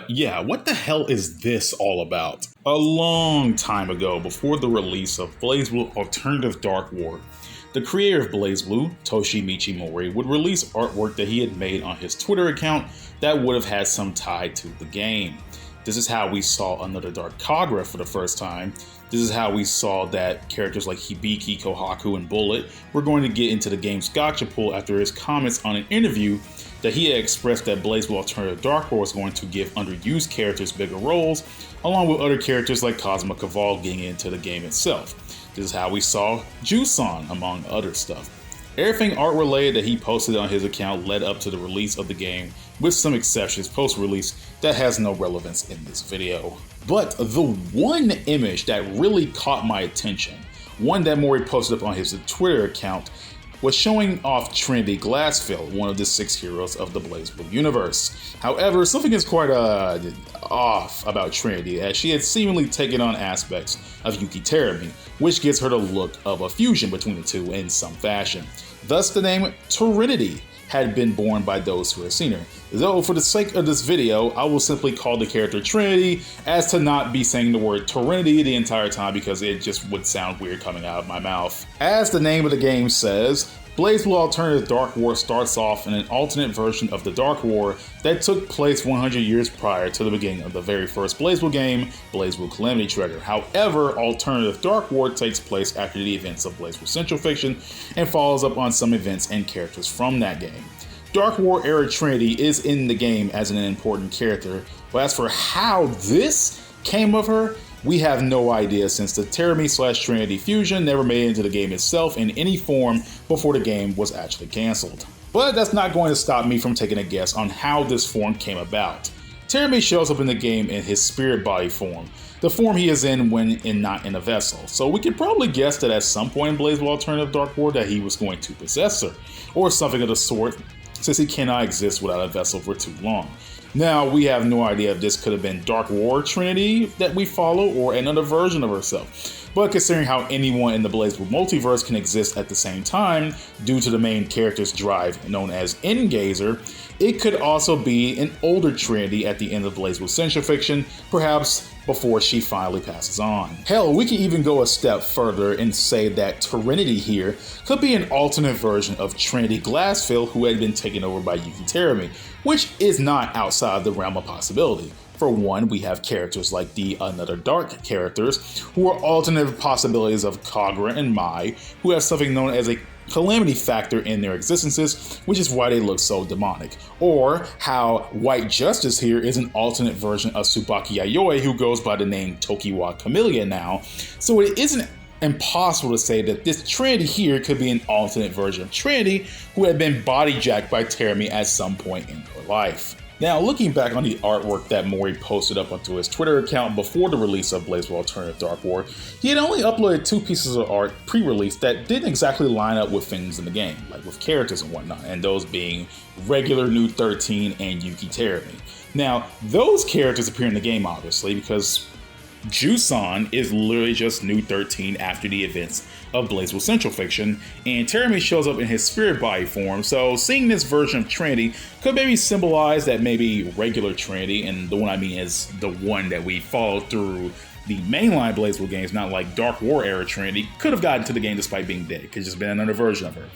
Yeah, what the hell is this all about? A long time ago, before the release of BlazBlue Alternative Dark War, the creator of BlazBlue, Toshimichi Mori, would release artwork that he had made on his Twitter account that would have had some tie to the game. This is how we saw another Dark Kaizouwar for the first time. This is how we saw that characters like Hibiki, Kohaku, and Bullet were going to get into the game's gotcha pool after his comments on an interview that he had expressed that BlazBlue Alternative Dark War was going to give underused characters bigger roles, along with other characters like Kazuma Kaval getting into the game itself. This is how we saw Jusan, among other stuff. Everything art related that he posted on his account led up to the release of the game, with some exceptions post-release that has no relevance in this video. But the one image that really caught my attention, one that Mori posted up on his Twitter account, was showing off Trinity Glassfield, one of the 6 heroes of the BlazBlue universe. However, something is quite off about Trinity, as she had seemingly taken on aspects of Yuki Terumi, which gives her the look of a fusion between the two in some fashion. Thus the name Trinity had been born by those who have seen her. Though for the sake of this video, I will simply call the character Trinity, as to not be saying the word Trinity the entire time because it just would sound weird coming out of my mouth. As the name of the game says, BlazBlue Alternative Dark War starts off in an alternate version of the Dark War that took place 100 years prior to the beginning of the very first BlazBlue game, BlazBlue Calamity Trigger. However, Alternative Dark War takes place after the events of BlazBlue Central Fiction and follows up on some events and characters from that game. Dark War era Trinity is in the game as an important character, but as for how this came of her, we have no idea, since the Terumi/Trinity fusion never made it into the game itself in any form before the game was actually cancelled. But that's not going to stop me from taking a guess on how this form came about. Terumi shows up in the game in his spirit body form, the form he is in when not in a vessel, so we could probably guess that at some point in BlazBlue Alternative Dark War that he was going to possess her, or something of the sort, since he cannot exist without a vessel for too long. Now, we have no idea if this could have been Dark War Trinity that we follow or another version of herself. But considering how anyone in the BlazBlue multiverse can exist at the same time due to the main character's drive known as Engazer, it could also be an older Trinity at the end of BlazBlue Central Fiction, perhaps before she finally passes on. Hell, we can even go a step further and say that Trinity here could be an alternate version of Trinity Glassfield, who had been taken over by Yuki Terumi, which is not outside the realm of possibility. For one, we have characters like the Another Dark characters, who are alternate possibilities of Kagura and Mai, who have something known as a calamity factor in their existences, which is why they look so demonic. Or how White Justice here is an alternate version of Tsubaki Yayoi, who goes by the name Tokiwa Camellia now. So it isn't impossible to say that this Trinity here could be an alternate version of Trinity, who had been bodyjacked by Terumi at some point in her life. Now, looking back on the artwork that Mori posted up onto his Twitter account before the release of BlazBlue Alternative Dark War, he had only uploaded 2 pieces of art pre-release that didn't exactly line up with things in the game, like with characters and whatnot, and those being regular New 13 and Yuki Terumi. Now, those characters appear in the game, obviously, because Jusan is literally just New 13 after the events of BlazBlue Central Fiction, and Terumi shows up in his spirit body form, so seeing this version of Trinity could maybe symbolize that maybe regular Trinity, and the one I mean is the one that we followed through the mainline BlazBlue games, not like Dark War era Trinity, could have gotten to the game despite being dead. Could just been another version of her.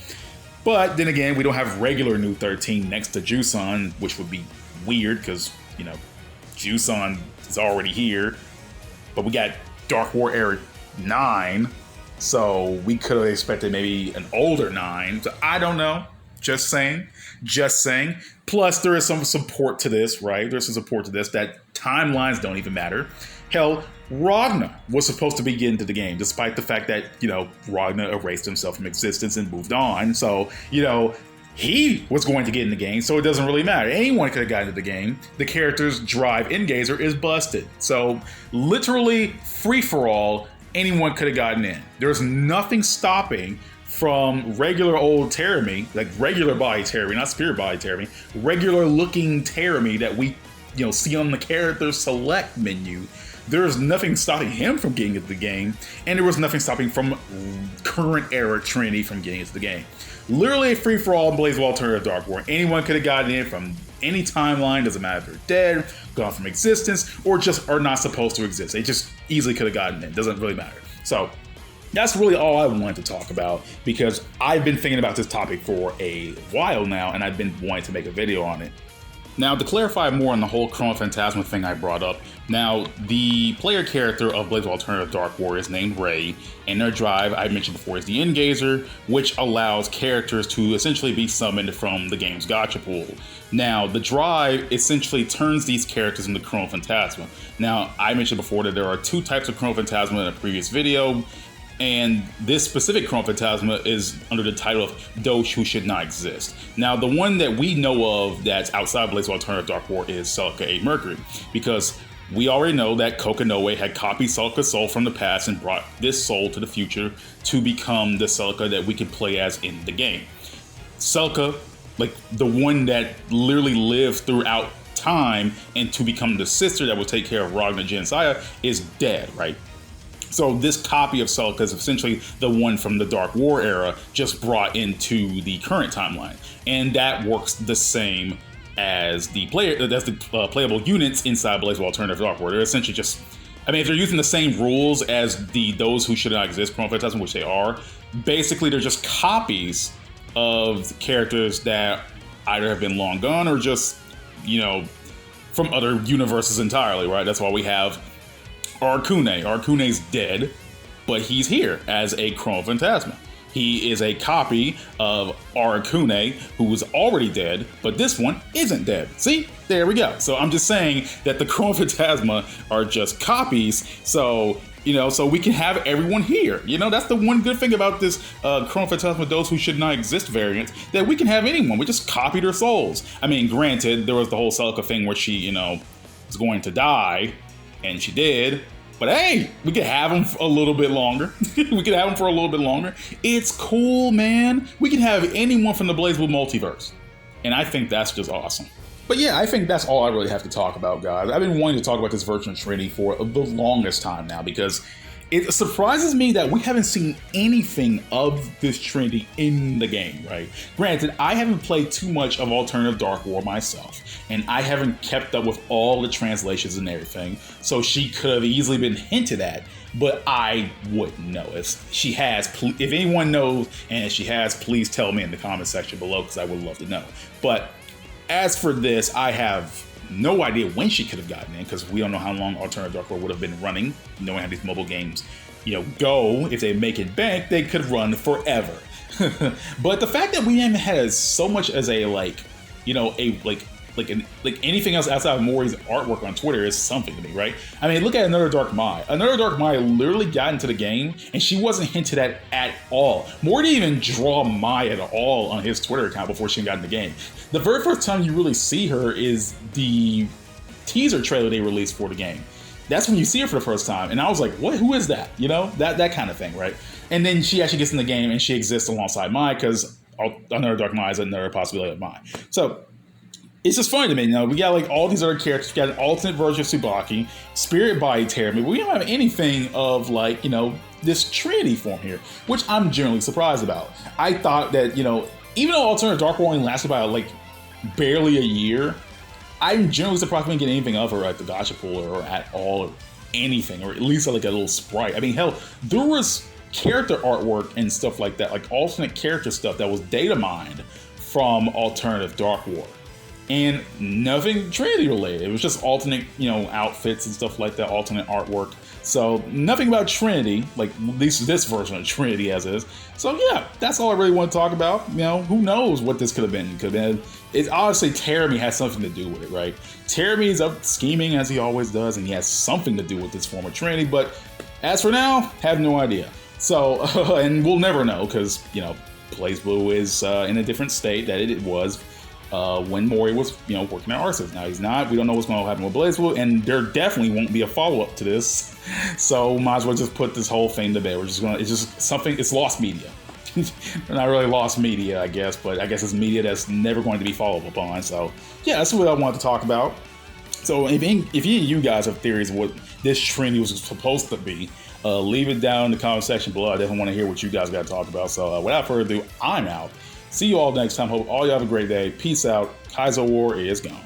But then again, we don't have regular New 13 next to Jusan, which would be weird because, you know, Jusan is already here. But we got Dark War era 9, so we could have expected maybe an older 9. So I don't know. Just saying. Plus, there is some support to this, right? There's some support to this that timelines don't even matter. Hell, Ragna was supposed to be getting to the game, despite the fact that, you know, Ragna erased himself from existence and moved on. So, you know, he was going to get in the game, so it doesn't really matter. Anyone could have gotten into the game. The character's drive Engazer is busted. So literally free-for-all, anyone could have gotten in. There's nothing stopping from regular old Terumi, like regular body Terumi, not spirit body Terumi, regular looking Terumi that we, you know, see on the character select menu. There's nothing stopping him from getting into the game, and there was nothing stopping from current era Trinity from getting into the game. Literally a free-for-all in BlazBlue Alternative Dark War. Anyone could have gotten in from any timeline, doesn't matter if they're dead, gone from existence, or just are not supposed to exist. They just easily could have gotten in. Doesn't really matter. So that's really all I wanted to talk about, because I've been thinking about this topic for a while now, and I've been wanting to make a video on it. Now, to clarify more on the whole Chrono Phantasma thing I brought up, now, the player character of BlazBlue Alternative Dark War is named Ray, and their drive, I mentioned before, is the Engazer, which allows characters to essentially be summoned from the game's gacha pool. Now, the drive essentially turns these characters into Chrono Phantasma. Now, I mentioned before that there are two types of Chrono Phantasma in a previous video, and this specific Chrono Phantasma is under the title of Those Who Should Not Exist. Now, the one that we know of that's outside BlazBlue Alternative Dark War is Celica 8 Mercury, because we already know that Kokinoe had copied Celica's soul from the past and brought this soul to the future to become the Celica that we can play as in the game. Celica, like the one that literally lived throughout time and to become the sister that will take care of Ragna, Jin, and Saya, is dead, right? So this copy of Celica is essentially the one from the Dark War era, just brought into the current timeline, and that works the same as the playable units inside BlazBlue Alternative Dark War. They're essentially just, I mean, if they're using the same rules as Those Who Should Not Exist Chrono Phantasma, which they are, basically they're just copies of characters that either have been long gone or just, you know, from other universes entirely, right? That's why we have Arcune. Arcune's dead, but he's here as a Chrono Phantasma. He is a copy of Arcune, who was already dead, but this one isn't dead. See? There we go. So I'm just saying that the Chrono Phantasma are just copies, so, you know, so we can have everyone here. You know, that's the one good thing about this Chrono Phantasma Those Who Should Not Exist variant, that we can have anyone. We just copy their souls. I mean, granted, there was the whole Celica thing where she, you know, was going to die, and she did. But hey, we could have them a little bit longer. We could have them for a little bit longer. It's cool, man. We can have anyone from the BlazBlue multiverse. And I think that's just awesome. But yeah, I think that's all I really have to talk about, guys. I've been wanting to talk about this version of Trinity for the longest time now, because it surprises me that we haven't seen anything of this Trinity in the game, right? Granted, I haven't played too much of Alternative Dark War myself, and I haven't kept up with all the translations and everything, so she could have easily been hinted at, but I wouldn't know. If she has, if anyone knows, and if she has, please tell me in the comment section below, because I would love to know. But as for this, I have no idea when she could have gotten in, because we don't know how long Alternative Dark War would have been running, knowing how these mobile games, you know, go. If they make it bank, they could run forever. But the fact that we haven't had so much as a, like, you know, a like anything else outside of Mori's artwork on Twitter is something to me, right? I mean, look at Another Dark Mai. Another Dark Mai literally got into the game, and she wasn't hinted at all. Mori didn't even draw Mai at all on his Twitter account before she got in the game. The very first time you really see her is the teaser trailer they released for the game. That's when you see her for the first time, and I was like, what? Who is that? You know, that kind of thing, right? And then she actually gets in the game, and she exists alongside Mai, because Another Dark Mai is another possibility of Mai. So it's just funny to me, you know, we got like all these other characters. We got an alternate version of Tsubaki, Spirit Body Terrami, but we don't have anything of, like, you know, this Trinity form here, which I'm generally surprised about. I thought that, you know, even though Alternative Dark War only lasted about like barely a year, I'm generally surprised we didn't get anything of her at the gacha pool or at all, or anything, or at least like a little sprite. I mean, hell, there was character artwork and stuff like that, like alternate character stuff that was data mined from Alternative Dark War. And nothing Trinity related. It was just alternate, you know, outfits and stuff like that, alternate artwork. So nothing about Trinity, like at least this version of Trinity as is. So yeah, that's all I really want to talk about. You know, who knows what this could have been? It could have been, it's obviously Terrami has something to do with it, right? Terrami is up scheming as he always does, and he has something to do with this form of Trinity. But as for now, have no idea. So, and we'll never know, because, you know, BlazBlue is in a different state that it was when Mori was, you know, working at ARCSYS. Now he's not. We don't know what's going to happen with BlazBlue, and there definitely won't be a follow-up to this. So might as well just put this whole thing to bed. We're just gonna, it's just something, it's lost media. Not really lost media, I guess, but I guess it's media that's never going to be followed up on. So yeah, that's what I wanted to talk about. So if any of you guys have theories of what this Trinity was supposed to be, leave it down in the comment section below. I definitely want to hear what you guys got to talk about. So without further ado, I'm out. See you all next time. Hope all you have a great day. Peace out. Kaizouwar is gone.